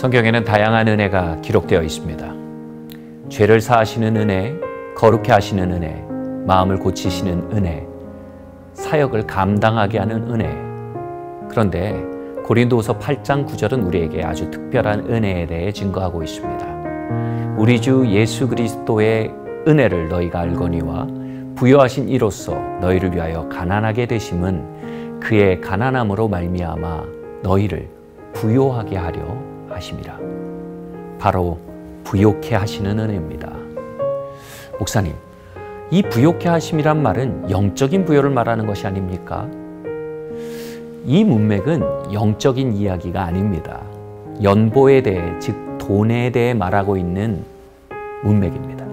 성경에는 다양한 은혜가 기록되어 있습니다. 죄를 사하시는 은혜, 거룩해 하시는 은혜, 마음을 고치시는 은혜, 사역을 감당하게 하는 은혜. 그런데 고린도후서 8장 9절은 우리에게 아주 특별한 은혜에 대해 증거하고 있습니다. 우리 주 예수 그리스도의 은혜를 너희가 알거니와 부요하신 이로써 너희를 위하여 가난하게 되심은 그의 가난함으로 말미암아 너희를 부요하게 하려 하심이라. 바로 부요케 하시는 은혜입니다. 목사님, 이 부요케 하심이란 말은 영적인 부요를 말하는 것이 아닙니까? 이 문맥은 영적인 이야기가 아닙니다. 연보에 대해, 즉 돈에 대해 말하고 있는 문맥입니다.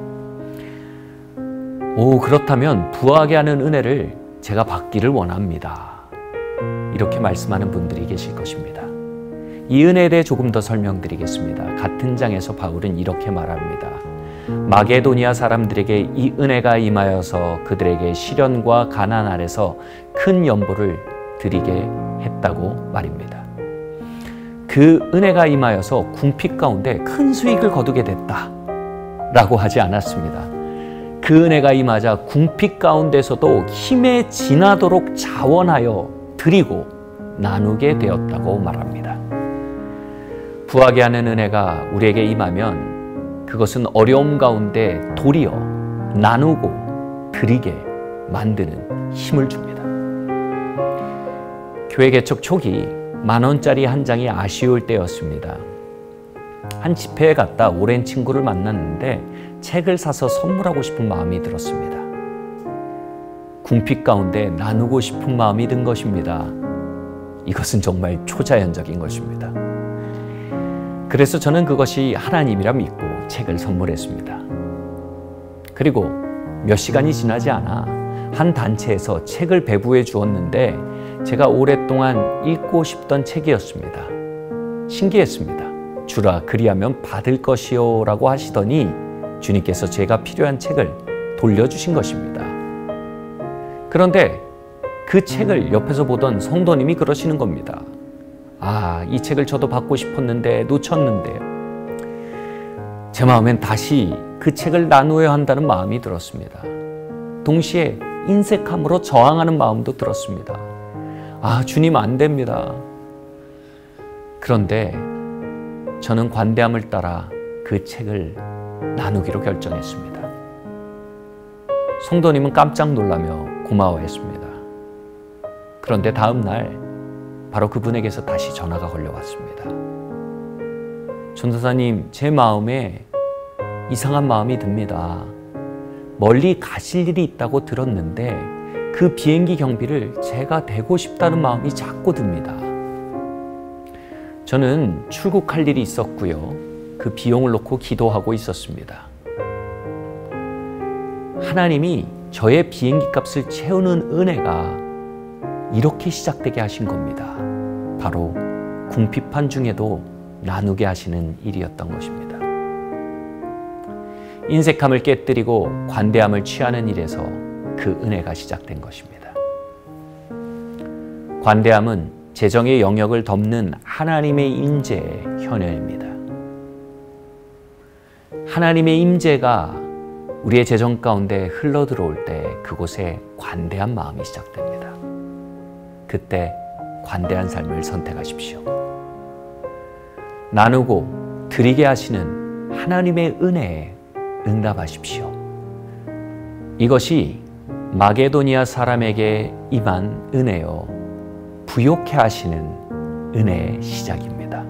그렇다면 부하게 하는 은혜를 제가 받기를 원합니다. 이렇게 말씀하는 분들이 계실 것입니다. 이 은혜에 대해 조금 더 설명드리겠습니다. 같은 장에서 바울은 이렇게 말합니다. 마게도니아 사람들에게 이 은혜가 임하여서 그들에게 시련과 가난 아래서 큰 연보를 드리게 했다고 말입니다. 그 은혜가 임하여서 궁핍 가운데 큰 수익을 거두게 됐다 라고 하지 않았습니다. 그 은혜가 임하자 궁핍 가운데서도 힘에 지나도록 자원하여 드리고 나누게 되었다고 말합니다. 부하게 하는 은혜가 우리에게 임하면 그것은 어려움 가운데 도리어 나누고 드리게 만드는 힘을 줍니다. 교회 개척 초기 10,000원짜리 한 장이 아쉬울 때였습니다. 한 집회에 갔다 오랜 친구를 만났는데 책을 사서 선물하고 싶은 마음이 들었습니다. 궁핍 가운데 나누고 싶은 마음이 든 것입니다. 이것은 정말 초자연적인 것입니다. 그래서 저는 그것이 하나님이라 믿고 책을 선물했습니다. 그리고 몇 시간이 지나지 않아 한 단체에서 책을 배부해 주었는데 제가 오랫동안 읽고 싶던 책이었습니다. 신기했습니다. 주라 그리하면 받을 것이요 라고 하시더니 주님께서 제가 필요한 책을 돌려주신 것입니다. 그런데 그 책을 옆에서 보던 성도님이 그러시는 겁니다. 이 책을 저도 받고 싶었는데 놓쳤는데요. 제 마음엔 다시 그 책을 나누어야 한다는 마음이 들었습니다. 동시에 인색함으로 저항하는 마음도 들었습니다. 주님 안 됩니다. 그런데 저는 관대함을 따라 그 책을 나누기로 결정했습니다. 성도님은 깜짝 놀라며 고마워했습니다. 그런데 다음 날 바로 그분에게서 다시 전화가 걸려왔습니다. 전도사님, 제 마음에 이상한 마음이 듭니다. 멀리 가실 일이 있다고 들었는데 그 비행기 경비를 제가 대고 싶다는 마음이 자꾸 듭니다. 저는 출국할 일이 있었고요. 그 비용을 놓고 기도하고 있었습니다. 하나님이 저의 비행기 값을 채우는 은혜가 이렇게 시작되게 하신 겁니다. 바로 궁핍한 중에도 나누게 하시는 일이었던 것입니다. 인색함을 깨뜨리고 관대함을 취하는 일에서 그 은혜가 시작된 것입니다. 관대함은 재정의 영역을 덮는 하나님의 임재의 현현입니다. 하나님의 임재가 우리의 재정 가운데 흘러들어올 때 그곳에 관대한 마음이 시작됩니다. 그때 관대한 삶을 선택하십시오. 나누고 드리게 하시는 하나님의 은혜에 응답하십시오. 이것이 마게도니아 사람에게 임한 은혜요, 부요케 하시는 은혜의 시작입니다.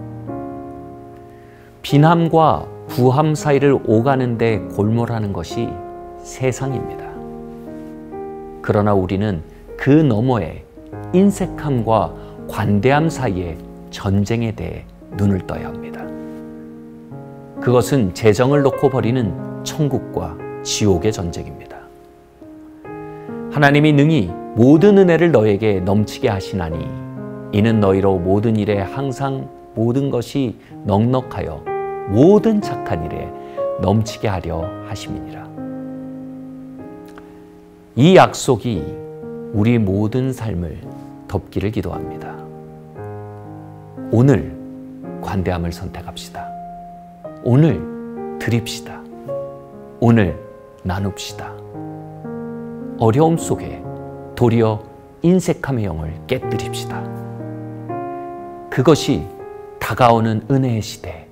빈함과 부함 사이를 오가는데 골몰하는 것이 세상입니다. 그러나 우리는 그 너머에 인색함과 관대함 사이의 전쟁에 대해 눈을 떠야 합니다. 그것은 재정을 놓고 벌이는 천국과 지옥의 전쟁입니다. 하나님이 능히 모든 은혜를 너에게 넘치게 하시나니 이는 너희로 모든 일에 항상 모든 것이 넉넉하여 모든 착한 일에 넘치게 하려 하심이니라. 이 약속이 우리 모든 삶을 덮기를 기도합니다. 오늘 관대함을 선택합시다. 오늘 드립시다. 오늘 나눕시다. 어려움 속에 도리어 인색함의 영을 깨뜨립시다. 그것이 다가오는 은혜의 시대,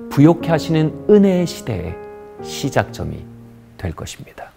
부욕해 하시는 은혜의 시대의 시작점이 될 것입니다.